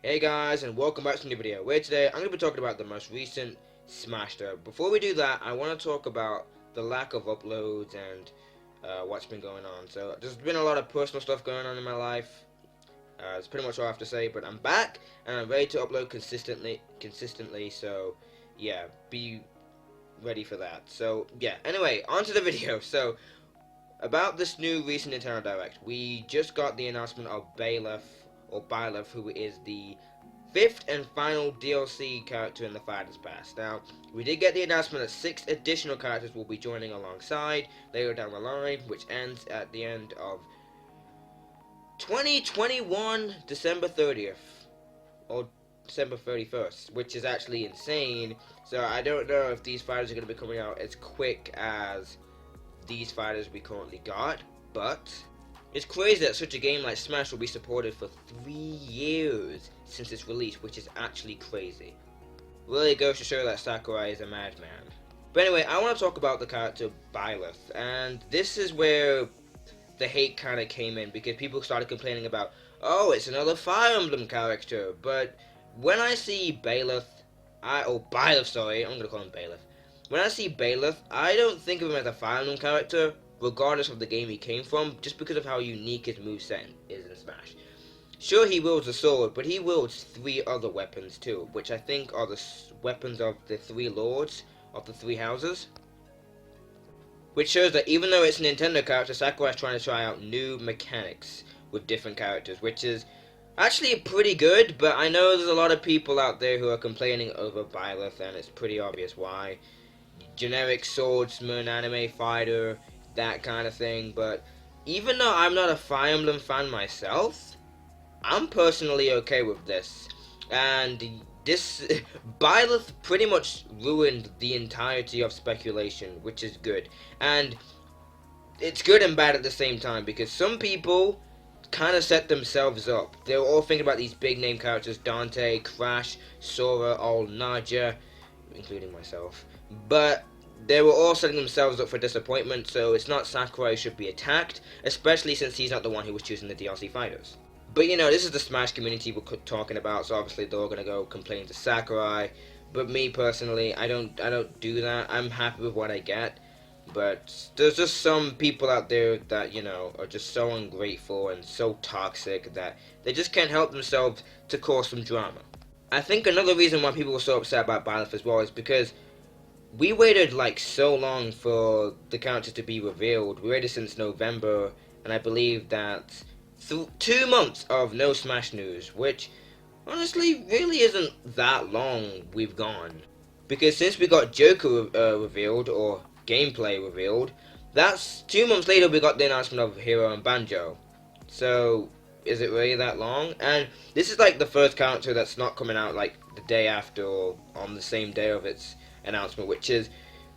Hey guys, and welcome back to a new video, where today I'm going to be talking about the most recent Smash Drop. Before we do that, I want to talk about the lack of uploads and what's been going on. So there's been a lot of personal stuff going on in my life. That's pretty much all I have to say, but I'm back and I'm ready to upload consistently. So yeah, be ready for that. So yeah, anyway, on to the video. So about this new recent Nintendo Direct, we just got the announcement of Byleth, who is the fifth and final DLC character in the Fighters Pass. Now, we did get the announcement that 6 additional characters will be joining alongside later down the line, which ends at the end of 2021, December 30th, or December 31st, which is actually insane. So I don't know if these fighters are going to be coming out as quick as these fighters we currently got, but it's crazy that such a game like Smash will be supported for 3 years since its release, which is actually crazy. Really goes to show that Sakurai is a madman. But anyway, I want to talk about the character Byleth, and this is where the hate kind of came in, because people started complaining about, oh, it's another Fire Emblem character, but when I see Byleth, sorry, I'm going to call him Byleth. When I see Byleth, I don't think of him as a Fire Emblem character, regardless of the game he came from, just because of how unique his moveset is in Smash. Sure, he wields a sword, but he wields 3 other weapons too, which I think are the weapons of the 3 lords of the 3 houses. Which shows that even though it's a Nintendo character, Sakurai is trying to try out new mechanics with different characters, which is actually pretty good, but I know there's a lot of people out there who are complaining over Byleth, and it's pretty obvious why. Generic swordsman, anime fighter, that kind of thing. But even though I'm not a Fire Emblem fan myself, I'm personally okay with this. And this Byleth pretty much ruined the entirety of speculation, which is good. And it's good and bad at the same time, because some people kind of set themselves up. They were all thinking about these big name characters: Dante, Crash, Sora, all Naja, including myself. But they were all setting themselves up for disappointment, so it's not Sakurai who should be attacked, especially since he's not the one who was choosing the DLC fighters. But you know, this is the Smash community we're talking about, so obviously they're all gonna go complain to Sakurai. But me personally, I don't do that. I'm happy with what I get. But there's just some people out there that, you know, are just so ungrateful and so toxic that they just can't help themselves to cause some drama. I think another reason why people were so upset about Byleth as well is because we waited like so long for the character to be revealed. We waited since November, and I believe that 2 months of no Smash news, which honestly really isn't that long we've gone. Because since we got Joker revealed, or gameplay revealed, that's 2 months later we got the announcement of Hero and Banjo. So is it really that long? And this is like the first character that's not coming out like the day after or on the same day of its announcement, which is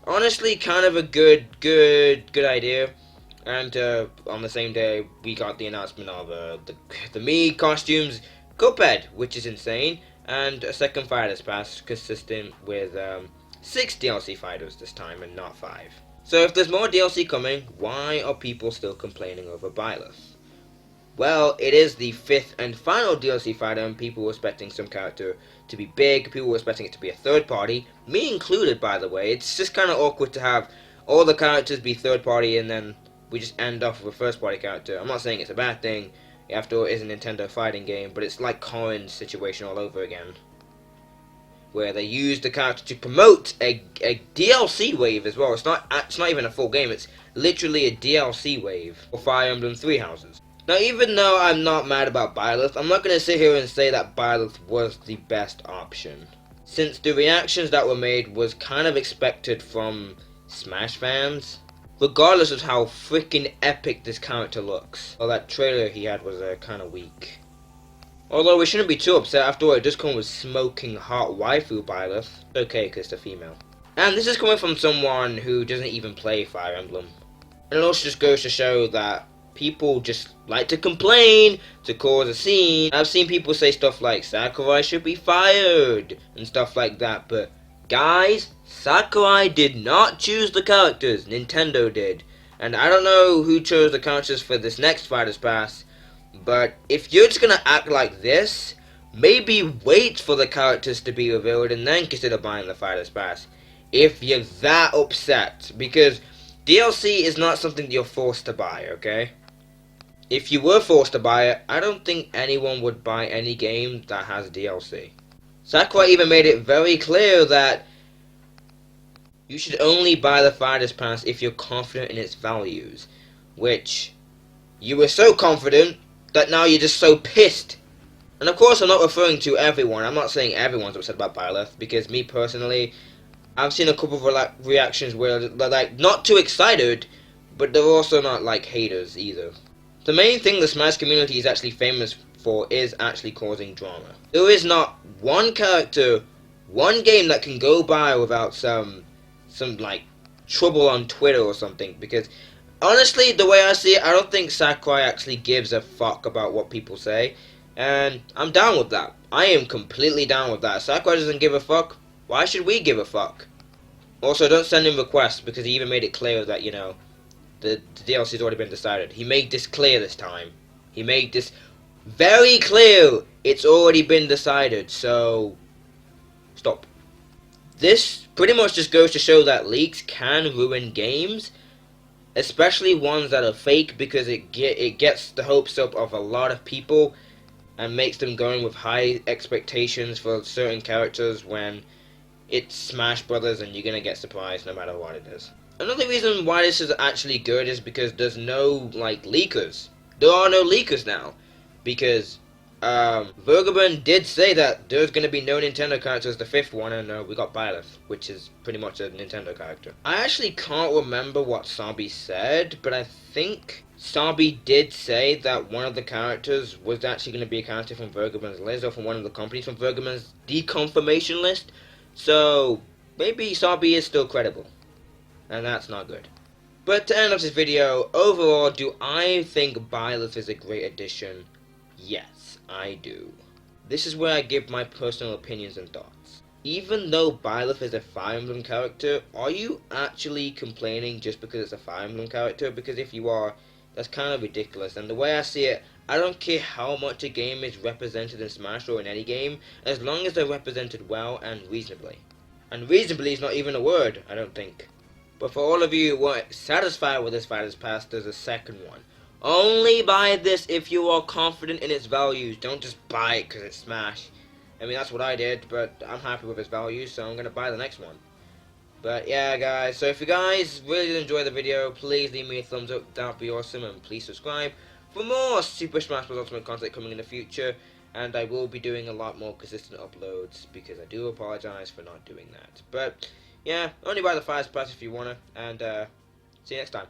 honestly kind of a good idea. And on the same day we got the announcement of the Mii costumes, Cuphead, which is insane, and a second Fighters Pass consistent with 6 DLC fighters this time and not 5. So if there's more DLC coming, why are people still complaining over Byleth? Well, it is the 5th and final DLC fighter, and people were expecting some character to be big, people were expecting it to be a third party, me included by the way. It's just kind of awkward to have all the characters be third party and then we just end off with a first party character. I'm not saying it's a bad thing, after all it is a Nintendo fighting game, but it's like Corin's situation all over again, where they use the character to promote a DLC wave as well. It's not even a full game, it's literally a DLC wave for Fire Emblem 3 houses. Now, even though I'm not mad about Byleth, I'm not going to sit here and say that Byleth was the best option, since the reactions that were made was kind of expected from Smash fans, regardless of how freaking epic this character looks. Well, that trailer he had was kind of weak. Although we shouldn't be too upset, after all it does come with smoking hot waifu Byleth. It's okay, because it's a female. And this is coming from someone who doesn't even play Fire Emblem. And it also just goes to show that people just like to complain to cause a scene. I've seen people say stuff like Sakurai should be fired and stuff like that, but guys, Sakurai did not choose the characters, Nintendo did. And I don't know who chose the characters for this next Fighters Pass, but if you're just gonna act like this, maybe wait for the characters to be revealed and then consider buying the Fighters Pass if you're that upset, because DLC is not something you're forced to buy, okay? If you were forced to buy it, I don't think anyone would buy any game that has DLC. Sakurai even made it very clear that you should only buy the Fighters Pass if you're confident in its values, which you were so confident that now you're just so pissed. And of course I'm not referring to everyone, I'm not saying everyone's upset about Byleth, because me personally, I've seen a couple of reactions where they're like not too excited, but they're also not like haters either. The main thing the Smash community is actually famous for is actually causing drama. There is not one character, one game that can go by without some like trouble on Twitter or something, because honestly, the way I see it, I don't think Sakurai actually gives a fuck about what people say, and I'm down with that. I am completely down with that. If Sakurai doesn't give a fuck, why should we give a fuck? Also, don't send him requests, because he even made it clear that, you know, the DLC's already been decided. He made this clear this time. He made this very clear. It's already been decided, so stop. This pretty much just goes to show that leaks can ruin games, especially ones that are fake, because it gets the hopes up of a lot of people and makes them going with high expectations for certain characters when it's Smash Brothers and you're gonna get surprised no matter what it is. Another reason why this is actually good is because there's no like leakers. There are no leakers now, because Vergaben did say that there's going to be no Nintendo characters the fifth one, and we got Byleth, which is pretty much a Nintendo character. I actually can't remember what Sabi said, but I think Sabi did say that one of the characters was actually going to be a character from Vergaben's list, or from one of the companies from Vergaben's deconfirmation list, so maybe Sabi is still credible, and that's not good. But to end off this video, overall, do I think Byleth is a great addition? Yes, I do. This is where I give my personal opinions and thoughts. Even though Byleth is a Fire Emblem character, are you actually complaining just because it's a Fire Emblem character? Because if you are, that's kind of ridiculous. And the way I see it, I don't care how much a game is represented in Smash or in any game, as long as they're represented well and reasonably. And reasonably is not even a word, I don't think. But for all of you who are satisfied with this Fighters Pass, there's a second one. Only buy this if you are confident in its values. Don't just buy it because it's Smash. I mean, that's what I did, but I'm happy with its values, so I'm going to buy the next one. But yeah, guys, so if you guys really did enjoy the video, please leave me a thumbs up. That would be awesome, and please subscribe for more Super Smash Bros. Ultimate content coming in the future. And I will be doing a lot more consistent uploads, because I do apologize for not doing that. But yeah, only buy the Fighters Pass if you wanna, and see you next time.